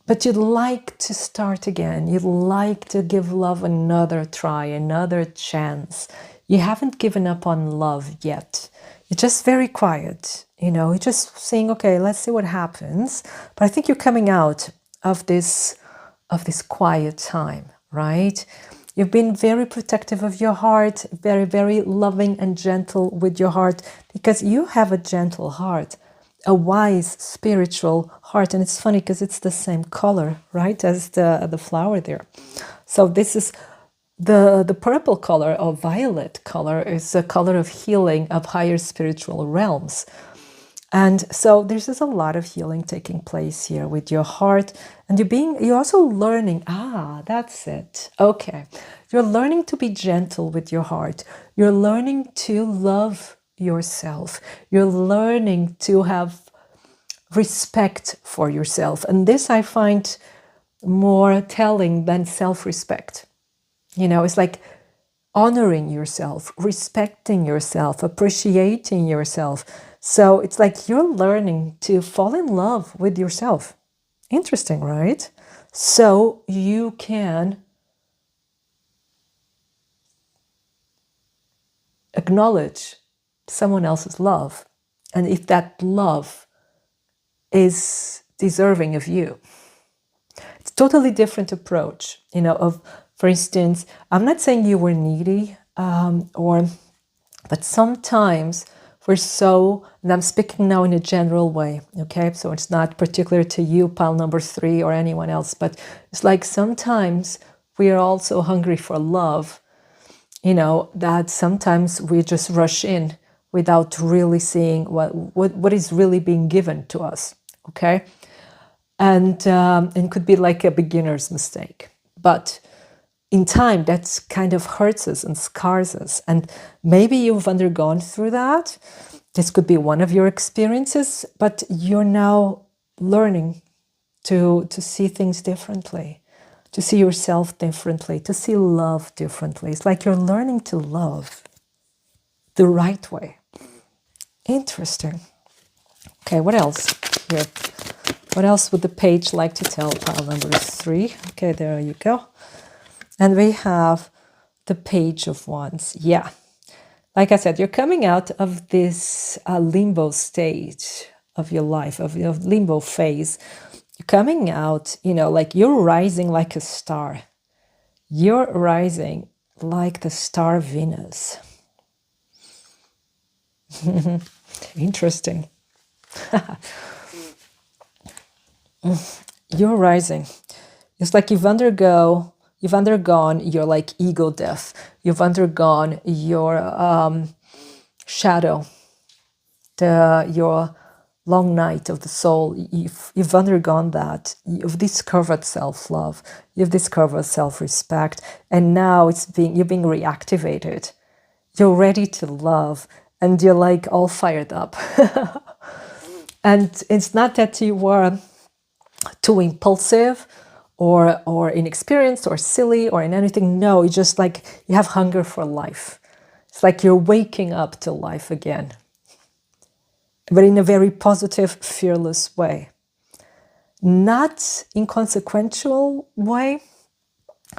but you'd like to start again. You'd like to give love another try, another chance. You haven't given up on love yet. You're just very quiet. You're just saying, okay, let's see what happens. But I think you're coming out of this quiet time, right? You've been very protective of your heart, very, very loving and gentle with your heart, because you have a gentle heart, a wise spiritual heart. And it's funny because it's the same color, right, as the flower there. So this is the purple color, or violet color, is a color of healing, of higher spiritual realms. And so there's just a lot of healing taking place here with your heart. And you're also learning, that's it. Okay. You're learning to be gentle with your heart. You're learning to love yourself. You're learning to have respect for yourself. And this I find more telling than self-respect. It's like honoring yourself, respecting yourself, appreciating yourself. So it's like you're learning to fall in love with yourself. Interesting, right? So you can acknowledge someone else's love. And if that love is deserving of you, it's a totally different approach, for instance, I'm not saying you were needy, but sometimes we're so, and I'm speaking now in a general way, okay? So it's not particular to you, pile number 3, or anyone else, but it's like sometimes we are also hungry for love, that sometimes we just rush in without really seeing what is really being given to us, okay? And could be like a beginner's mistake. But in time, that kind of hurts us and scars us. And maybe you've undergone through that. This could be one of your experiences, but you're now learning to see things differently, to see yourself differently, to see love differently. It's like you're learning to love the right way. Interesting. Okay, what else here? What else would the page like to tell? Pile number 3. Okay, there you go. And we have the Page of Wands. Yeah. Like I said, you're coming out of this limbo stage of your life, of your limbo phase. You're coming out, like you're rising like a star. You're rising like the star Venus. Interesting. You're rising. It's like you've undergone your like ego death. You've undergone your shadow, your long night of the soul. You've undergone that. You've discovered self-love. You've discovered self-respect, and now you're being reactivated. You're ready to love, and you're like all fired up. And it's not that you were too impulsive or inexperienced or silly or in anything. No, it's just like you have hunger for life. It's like you're waking up to life again, but in a very positive, fearless way. Not inconsequential way.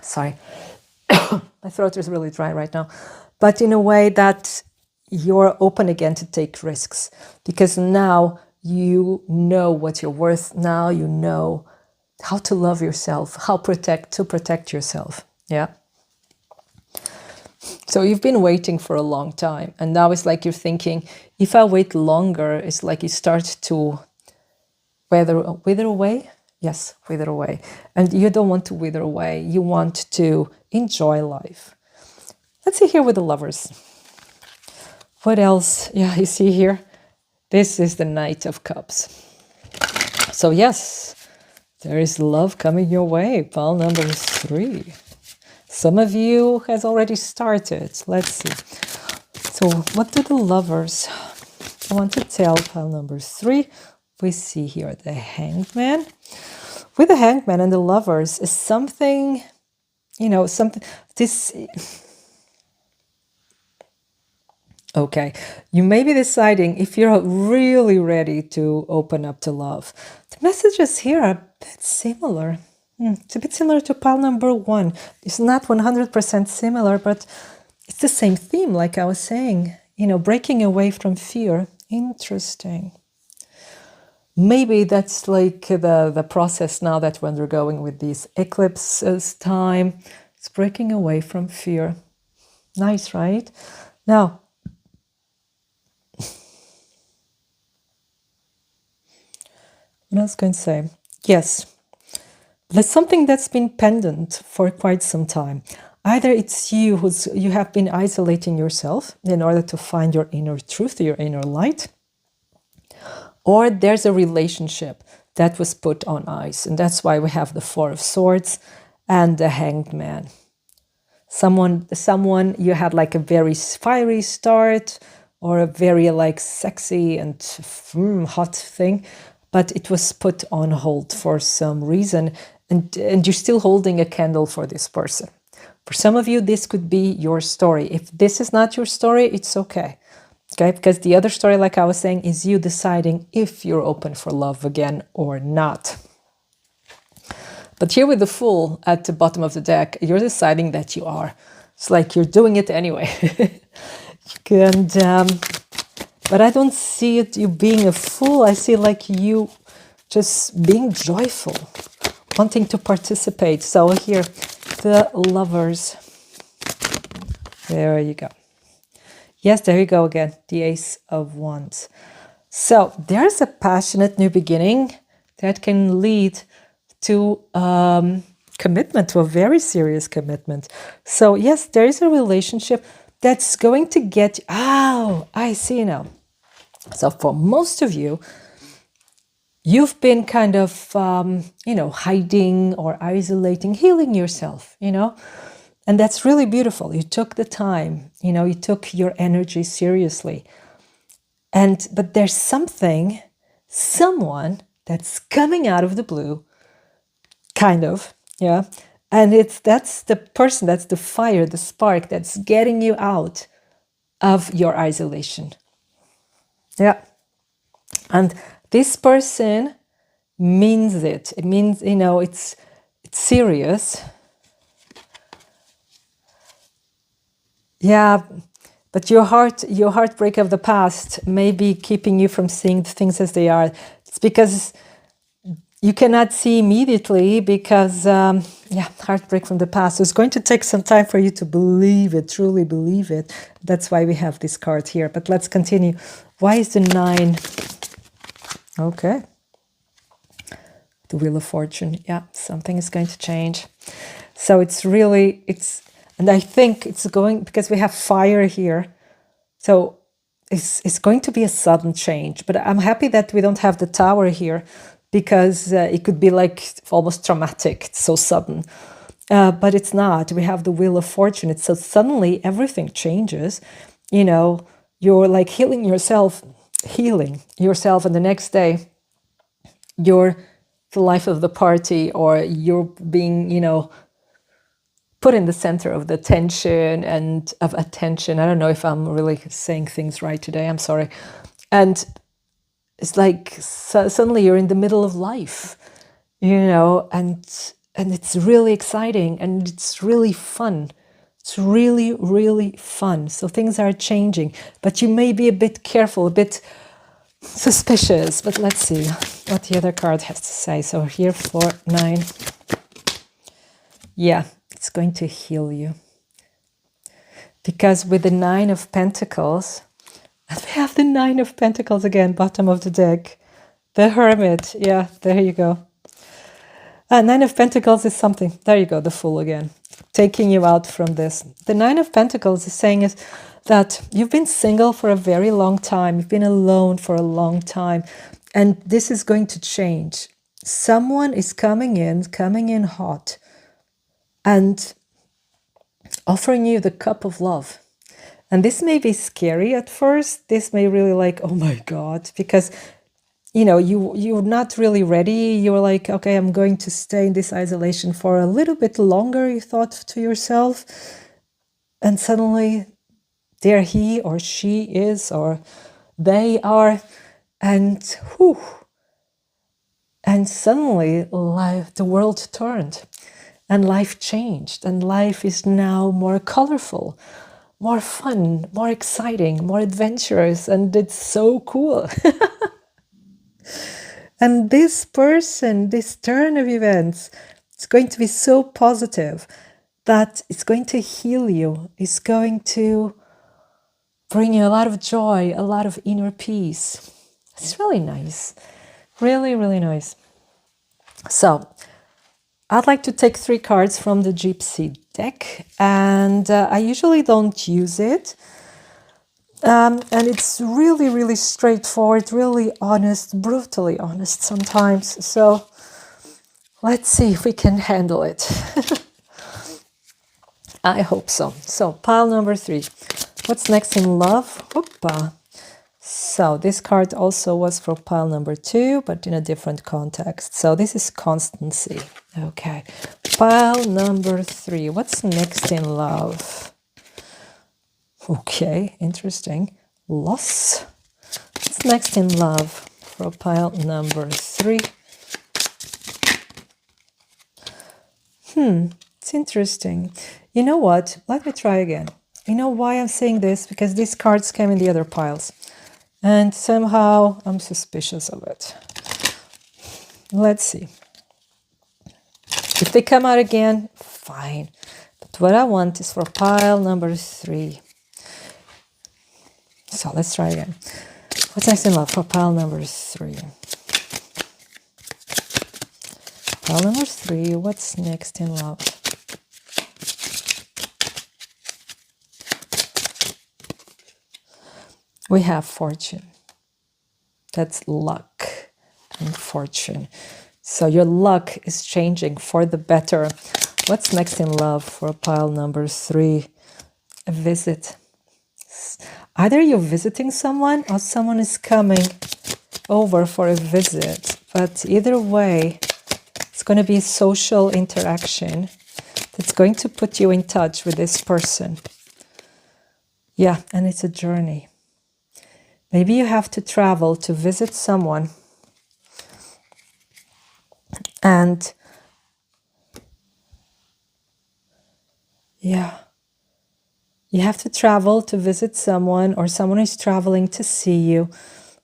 Sorry, my throat is really dry right now. But in a way that you're open again to take risks, because now you know what you're worth. Now you know how to love yourself, how to protect yourself. Yeah. So you've been waiting for a long time, and now it's like you're thinking, if I wait longer, it's like you start to wither away. Yes, wither away. And you don't want to wither away. You want to enjoy life. Let's see here with the Lovers. What else? Yeah, you see here, this is the Knight of Cups. So yes, there is love coming your way. Pile number 3. Some of you has already started. Let's see. So what do the Lovers want to tell? Pile number 3. We see here the Hanged Man. with the Hanged Man and the Lovers is something, something, this, okay, you may be deciding if you're really ready to open up to love. The messages here are a bit similar. It's a bit similar to pile number 1. It's not 100% similar, but it's the same theme, like I was saying, breaking away from fear. Interesting. Maybe that's like the process now that we're undergoing with these eclipses time. It's breaking away from fear. Nice, right? Now, what I was going to say, yes, there's something that's been pendant for quite some time. Either it's you have been isolating yourself in order to find your inner truth, your inner light, or there's a relationship that was put on ice. And that's why we have the Four of Swords and the Hanged Man. Someone you had like a very fiery start or a very like sexy and hot thing, but it was put on hold for some reason, and you're still holding a candle for this person. For some of you, this could be your story. If this is not your story, it's okay. Okay, because the other story, like I was saying, is you deciding if you're open for love again or not. But here with the Fool at the bottom of the deck, you're deciding that you are. It's like you're doing it anyway. And, but I don't see it you being a fool. I see like you just being joyful, wanting to participate. So here, the Lovers. There you go. Yes, there you go again, the Ace of Wands. So there's a passionate new beginning that can lead to commitment, to a very serious commitment. So yes, there is a relationship that's going to get, oh, I see now. So for most of you, you've been kind of, hiding or isolating, healing yourself, and that's really beautiful. You took the time, you took your energy seriously. But there's someone that's coming out of the blue, kind of, yeah. And that's the person, that's the fire, the spark that's getting you out of your isolation. Yeah. And this person means it. It means, it's serious. Yeah, but your heartbreak of the past may be keeping you from seeing things as they are. It's because you cannot see immediately because, heartbreak from the past. So it's going to take some time for you to believe it, truly believe it. That's why we have this card here. But let's continue. Why is the 9? Okay. The Wheel of Fortune. Yeah, something is going to change. So and I think it's going, because we have fire here. So it's going to be a sudden change. But I'm happy that we don't have the Tower here, because it could be like almost traumatic. It's so sudden. But it's not. We have the Wheel of Fortune. It's so suddenly everything changes. You're like healing yourself, and the next day you're the life of the party, or you're being, put in the center of the tension and of attention. I don't know if I'm really saying things right today. I'm sorry. And it's like suddenly you're in the middle of life, and it's really exciting and it's really fun. It's really, really fun. So things are changing, but you may be a bit careful, a bit suspicious. But let's see what the other card has to say. So here for 9. Yeah. It's going to heal you. Because with the 9 of Pentacles, and we have the 9 of Pentacles again, bottom of the deck. The Hermit. Yeah, there you go. 9 of Pentacles is something. There you go, the Fool again. Taking you out from this. The 9 of Pentacles is saying is that you've been single for a very long time. You've been alone for a long time. And this is going to change. Someone is coming in hot, and offering you the cup of love. And this may be scary at first. This may really like, oh my God, because you're not really ready. You're like, okay, I'm going to stay in this isolation for a little bit longer, you thought to yourself. And suddenly there he or she is, or they are, and whew, and suddenly the world turned and life changed, and life is now more colorful, more fun, more exciting, more adventurous, and it's so cool. And this person, this turn of events, it's going to be so positive that it's going to heal you. It's going to bring you a lot of joy, a lot of inner peace. It's really nice. Really, really nice. So I'd like to take 3 cards from the Gypsy deck, and I usually don't use it. And it's really, really straightforward, really honest, brutally honest sometimes. So let's see if we can handle it. I hope so. So pile number 3. What's next in love? Hoppa. So this card also was for pile number 2, but in a different context. So this is constancy. Okay. Pile number 3. What's next in love? Okay, interesting. Loss. What's next in love for pile number 3? It's interesting. You know what? Let me try again. You know why I'm saying this? Because these cards came in the other piles. And somehow I'm suspicious of it. Let's see. If they come out again, fine. But what I want is for pile number 3. So let's try again. What's next in love for pile number 3? Pile number 3, what's next in love? We have fortune. That's luck and fortune. So your luck is changing for the better. What's next in love for pile number 3? A visit. Either you're visiting someone or someone is coming over for a visit. But either way, it's going to be social interaction that's going to put you in touch with this person. Yeah, and it's a journey. Maybe you have to travel to visit someone, and yeah, you have to travel to visit someone, or someone is traveling to see you.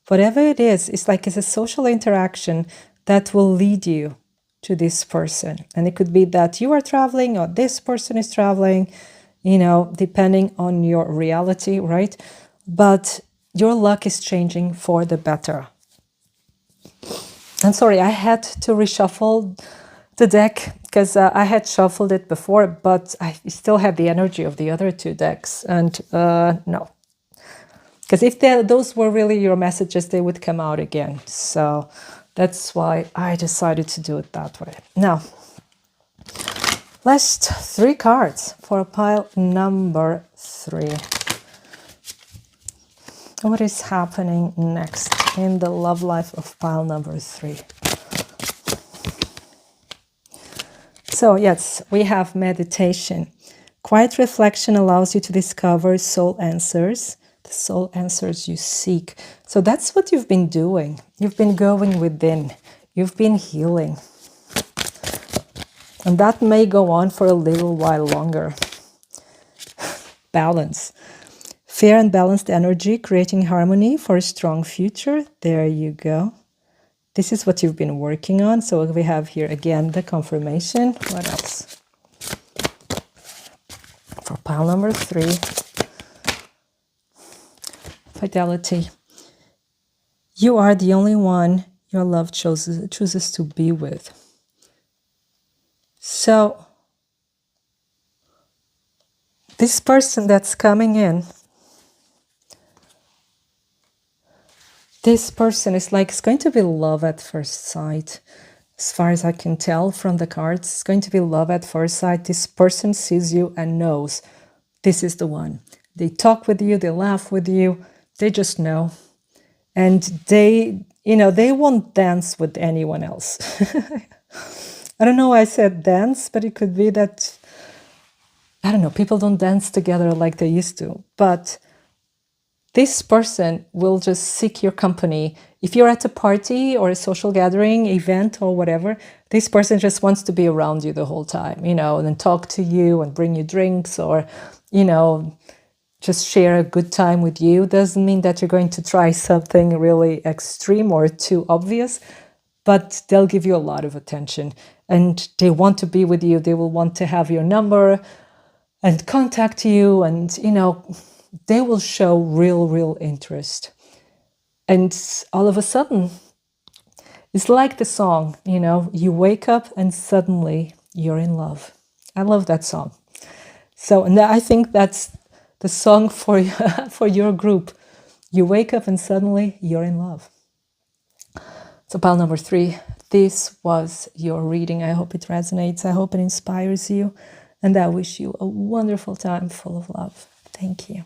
Whatever it is, it's like it's a social interaction that will lead you to this person. And it could be that you are traveling or this person is traveling, depending on your reality, right? But your luck is changing for the better. I'm sorry, I had to reshuffle the deck because I had shuffled it before, but I still had the energy of the other 2 decks. And no, because if those were really your messages, they would come out again. So that's why I decided to do it that way. Now, last 3 cards for pile number 3. What is happening next in the love life of pile number 3? So yes, we have meditation. Quiet reflection allows you to discover soul answers, the soul answers you seek. So that's what you've been doing. You've been going within. You've been healing. And that may go on for a little while longer. Balance. Fair and balanced energy, creating harmony for a strong future. There you go. This is what you've been working on. So we have here again the confirmation. What else? For pile number 3. Fidelity. You are the only one your love chooses to be with. So this person that's coming in, this person is like, it's going to be love at first sight. As far as I can tell from the cards, it's going to be love at first sight. This person sees you and knows this is the one. They talk with you, they laugh with you, they just know. And they, they won't dance with anyone else. I don't know why I said dance, but it could be that, I don't know, people don't dance together like they used to. But this person will just seek your company. If you're at a party or a social gathering, event or whatever, this person just wants to be around you the whole time, and then talk to you and bring you drinks or, just share a good time with you. Doesn't mean that you're going to try something really extreme or too obvious, but they'll give you a lot of attention and they want to be with you. They will want to have your number and contact you, and they will show real interest. And all of a sudden, it's like the song, you wake up and suddenly you're in love. I love that song. So, and I think that's the song for for your group. You wake up and suddenly you're in love. So pile number 3, this was your reading. I hope it resonates. I hope it inspires you. And I wish you a wonderful time full of love. Thank you.